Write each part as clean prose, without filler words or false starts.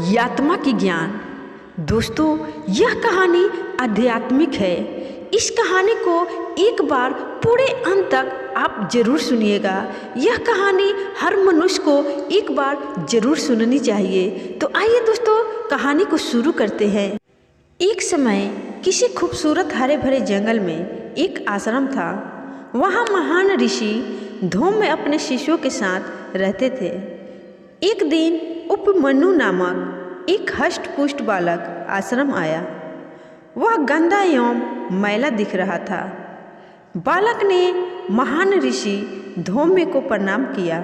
यात्मा की ज्ञान। दोस्तों, यह कहानी आध्यात्मिक है। इस कहानी को एक बार पूरे अंत तक आप जरूर सुनिएगा। यह कहानी हर मनुष्य को एक बार जरूर सुननी चाहिए। तो आइए दोस्तों, कहानी को शुरू करते हैं। एक समय किसी खूबसूरत हरे भरे जंगल में एक आश्रम था। वहाँ महान ऋषि धूम में अपने शिष्यों के साथ रहते थे। एक दिन उपमन्यु नामक एक हष्ट पुष्ट बालक आश्रम आया। वह गंदा एवं मैला दिख रहा था। बालक ने महान ऋषि धौम्य को प्रणाम किया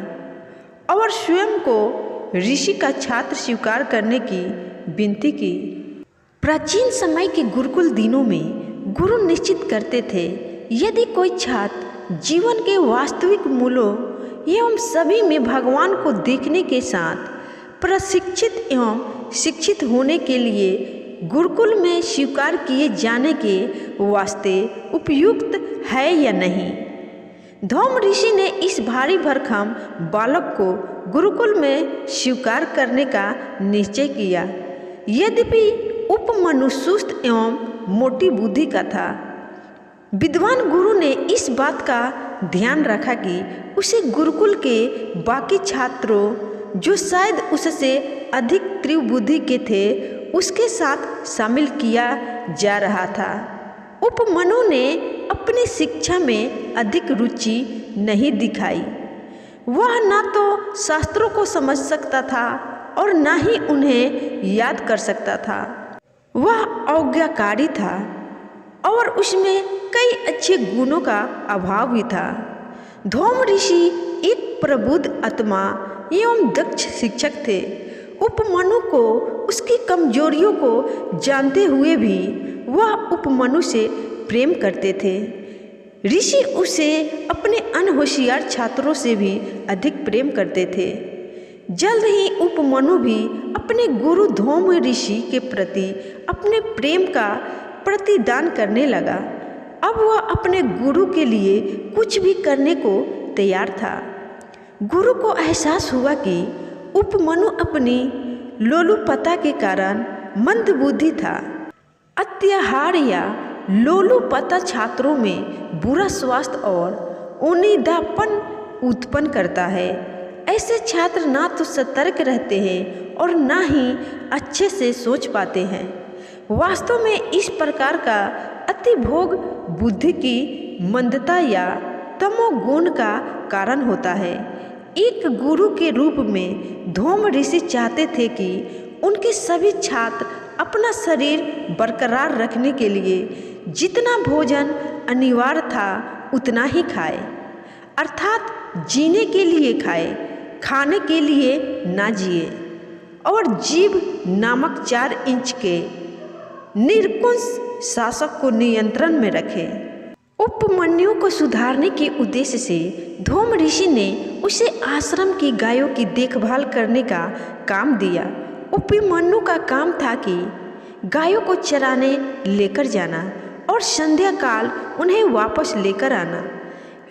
और स्वयं को ऋषि का छात्र स्वीकार करने की विनती की। प्राचीन समय के गुरुकुल दिनों में गुरु निश्चित करते थे, यदि कोई छात्र जीवन के वास्तविक मूल्यों एवं सभी में भगवान को देखने के साथ प्रशिक्षित एवं शिक्षित होने के लिए गुरुकुल में स्वीकार किए जाने के वास्ते उपयुक्त है या नहीं। धौम ऋषि ने इस भारी भरकम बालक को गुरुकुल में स्वीकार करने का निश्चय किया। यद्यपि उपमन्यु सुस्त एवं मोटी बुद्धि का था, विद्वान गुरु ने इस बात का ध्यान रखा कि उसे गुरुकुल के बाकी छात्रों, जो शायद उससे अधिक तीव्र बुद्धि के थे, उसके साथ शामिल किया जा रहा था। उपमन्यु ने अपनी शिक्षा में अधिक रुचि नहीं दिखाई। वह न तो शास्त्रों को समझ सकता था और न ही उन्हें याद कर सकता था। वह आज्ञाकारी था और उसमें कई अच्छे गुणों का अभाव भी था। धौम ऋषि एक प्रबुद्ध आत्मा एवं दक्ष शिक्षक थे। उपमन्यु को उसकी कमजोरियों को जानते हुए भी वह उपमन्यु से प्रेम करते थे। ऋषि उसे अपने अनहोशियार छात्रों से भी अधिक प्रेम करते थे। जल्द ही उपमन्यु भी अपने गुरु धौम ऋषि के प्रति अपने प्रेम का प्रतिदान करने लगा। अब वह अपने गुरु के लिए कुछ भी करने को तैयार था। गुरु को एहसास हुआ कि उपमन्यु अपनी लोलुपता के कारण मंदबुद्धि था। अत्याहार या लोलुपता छात्रों में बुरा स्वास्थ्य और उन्नीदापन उत्पन्न करता है। ऐसे छात्र ना तो सतर्क रहते हैं और ना ही अच्छे से सोच पाते हैं। वास्तव में इस प्रकार का अतिभोग बुद्धि की मंदता या तमोगुण का कारण होता है। एक गुरु के रूप में धौम ऋषि चाहते थे कि उनके सभी छात्र अपना शरीर बरकरार रखने के लिए जितना भोजन अनिवार्य था उतना ही खाए, अर्थात जीने के लिए खाए, खाने के लिए ना जिए, और जीभ नामक 4 इंच के निरंकुश शासक को नियंत्रण में रखे। उपमन्यु को सुधारने के उद्देश्य से धौम ऋषि ने उसे आश्रम की गायों की देखभाल करने का काम दिया। उपमन्यु का काम था कि गायों को चराने लेकर जाना और संध्या काल उन्हें वापस लेकर आना।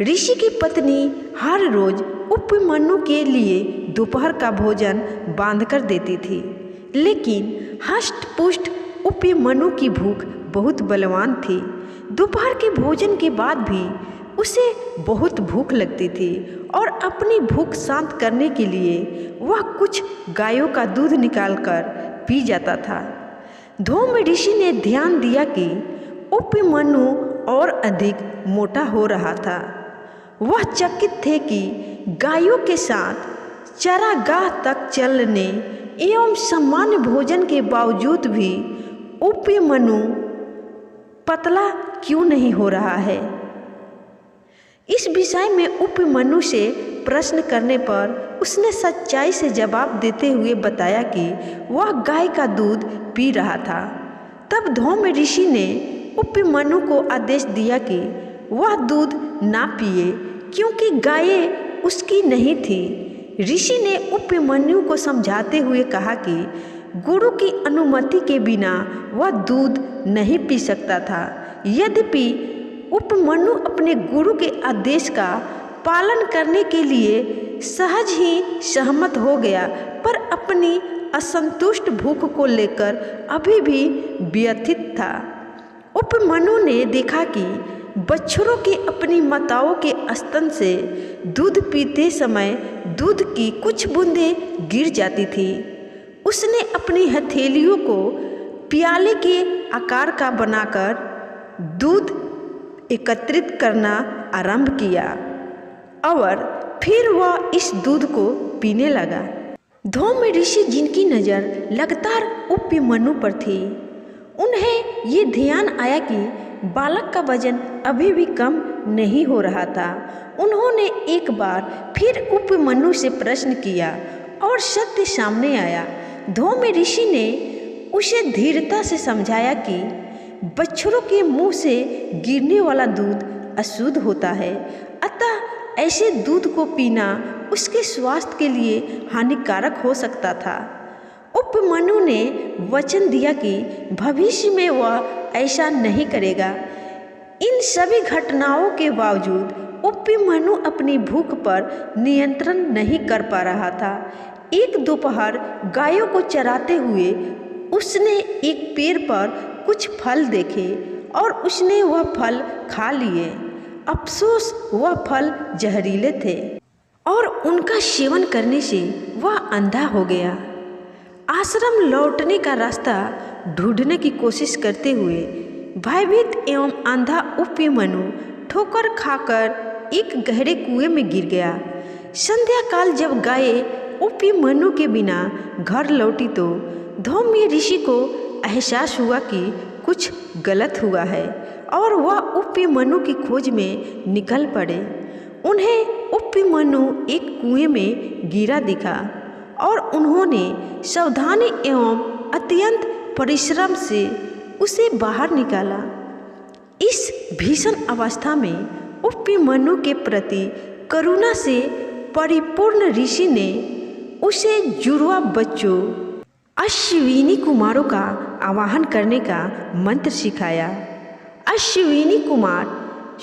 ऋषि की पत्नी हर रोज उपमन्यु के लिए दोपहर का भोजन बांध कर देती थी, लेकिन हष्ट पुष्ट उपमन्यु की भूख बहुत बलवान थी। दोपहर के भोजन के बाद भी उसे बहुत भूख लगती थी और अपनी भूख शांत करने के लिए वह कुछ गायों का दूध निकालकर पी जाता था। धौम ऋषि ने ध्यान दिया कि उपमन्यु और अधिक मोटा हो रहा था। वह चकित थे कि गायों के साथ चरागाह तक चलने एवं सामान्य भोजन के बावजूद भी उपमन्यु पतला क्यों नहीं हो रहा है। इस विषय में उपमन्यु से प्रश्न करने पर उसने सच्चाई से जवाब देते हुए बताया कि वह गाय का दूध पी रहा था। तब धौम ऋषि ने उपमन्यु को आदेश दिया कि वह दूध ना पिए, क्योंकि गायें उसकी नहीं थी। ऋषि ने उपमन्यु को समझाते हुए कहा कि गुरु की अनुमति के बिना वह दूध नहीं पी सकता था। यद्यपि उपमन्यु अपने गुरु के आदेश का पालन करने के लिए सहज ही सहमत हो गया, पर अपनी असंतुष्ट भूख को लेकर अभी भी व्यथित था। उपमन्यु ने देखा कि बछड़ों की अपनी माताओं के स्तन से दूध पीते समय दूध की कुछ बूंदें गिर जाती थी। उसने अपनी हथेलियों को प्याले के आकार का बनाकर दूध एकत्रित करना आरंभ किया और फिर वह इस दूध को पीने लगा। धौम्य ऋषि, जिनकी नज़र लगातार उपमन्यु पर थी, उन्हें ये ध्यान आया कि बालक का वजन अभी भी कम नहीं हो रहा था। उन्होंने एक बार फिर उपमन्यु से प्रश्न किया और सत्य सामने आया। धौम्य ऋषि ने उसे धीरता से समझाया कि बछड़ों के मुंह से गिरने वाला दूध अशुद्ध होता है, अतः ऐसे दूध को पीना उसके स्वास्थ्य के लिए हानिकारक हो सकता था। उपमन्यु ने वचन दिया कि भविष्य में वह ऐसा नहीं करेगा। इन सभी घटनाओं के बावजूद उपमन्यु अपनी भूख पर नियंत्रण नहीं कर पा रहा था। एक दोपहर गायों को चराते हुए उसने एक पेड़ पर कुछ फल देखे और उसने वह फल खा लिए। अफसोस, वह फल जहरीले थे और उनका सेवन करने से वह अंधा हो गया। आश्रम लौटने का रास्ता ढूंढने की कोशिश करते हुए भयभीत एवं अंधा उपमन्यु ठोकर खाकर एक गहरे कुएं में गिर गया। संध्या काल जब गायें उपमन्यु के बिना घर लौटी तो धौम्य ऋषि को एहसास हुआ कि कुछ गलत हुआ है और वह उपमन्यु की खोज में निकल पड़े। उन्हें उपमन्यु एक कुएं में गिरा दिखा और उन्होंने सावधानी एवं अत्यंत परिश्रम से उसे बाहर निकाला। इस भीषण अवस्था में उपमन्यु के प्रति करुणा से परिपूर्ण ऋषि ने उसे जुड़वा बच्चों अश्विनी कुमारों का आवाहन करने का मंत्र सिखाया। अश्विनी कुमार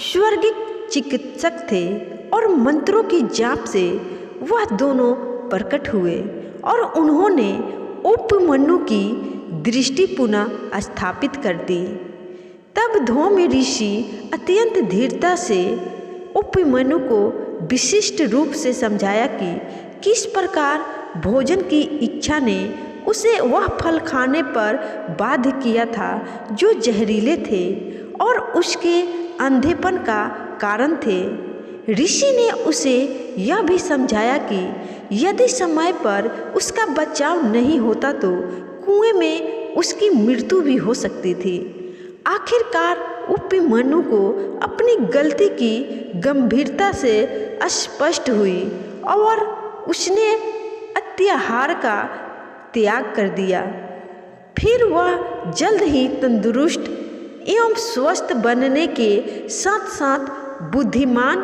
स्वर्गिक चिकित्सक थे और मंत्रों की जाप से वह दोनों प्रकट हुए और उन्होंने उपमन्यु की दृष्टि पुनः स्थापित कर दी। तब धौम्य ऋषि अत्यंत धीरता से उपमन्यु को विशिष्ट रूप से समझाया कि किस प्रकार भोजन की इच्छा ने उसे वह फल खाने पर बाध्य किया था जो जहरीले थे और उसके अंधेपन का कारण थे। ऋषि ने उसे यह भी समझाया कि यदि समय पर उसका बचाव नहीं होता तो कुएं में उसकी मृत्यु भी हो सकती थी। आखिरकार उपमन्यु को अपनी गलती की गंभीरता से स्पष्ट हुई और उसने अत्याहार का त्याग कर दिया। फिर वह जल्द ही तंदुरुस्त एवं स्वस्थ बनने के साथ साथ बुद्धिमान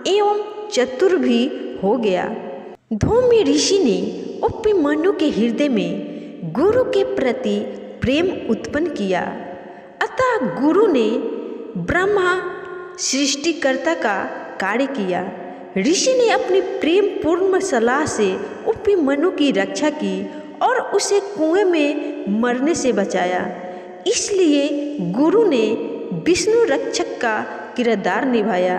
एवं चतुर भी हो गया। धौम्य ऋषि ने उपमन्यु के हृदय में गुरु के प्रति प्रेम उत्पन्न किया। अतः गुरु ने ब्रह्मा सृष्टिकर्ता का कार्य किया। ऋषि ने अपनी प्रेम पूर्ण सलाह से उपमन्यु की रक्षा की और उसे कुएं में मरने से बचाया। इसलिए गुरु ने विष्णु रक्षक का किरदार निभाया।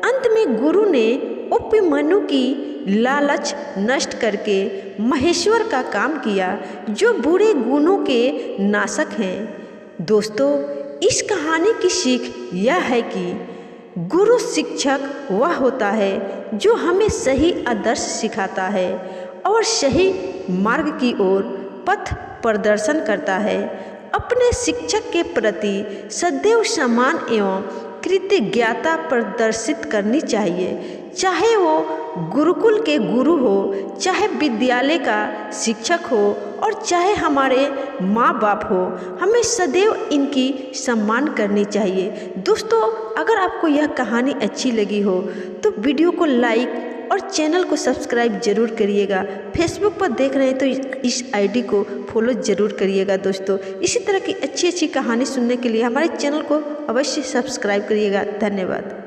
अंत में गुरु ने उपमन्यु की लालच नष्ट करके महेश्वर का काम किया जो बुरे गुणों के नाशक हैं। दोस्तों, इस कहानी की सीख यह है कि गुरु शिक्षक वह होता है जो हमें सही आदर्श सिखाता है और सही मार्ग की ओर पथ प्रदर्शन करता है। अपने शिक्षक के प्रति सदैव सम्मान एवं कृतज्ञता प्रदर्शित करनी चाहिए, चाहे वो गुरुकुल के गुरु हो, चाहे विद्यालय का शिक्षक हो और चाहे हमारे माँ बाप हो। हमें सदैव इनकी सम्मान करनी चाहिए। दोस्तों, अगर आपको यह कहानी अच्छी लगी हो तो वीडियो को लाइक और चैनल को सब्सक्राइब जरूर करिएगा। फेसबुक पर देख रहे हैं तो इस आईडी को फॉलो जरूर करिएगा। दोस्तों, इसी तरह की अच्छी अच्छी कहानी सुनने के लिए हमारे चैनल को अवश्य सब्सक्राइब करिएगा। धन्यवाद।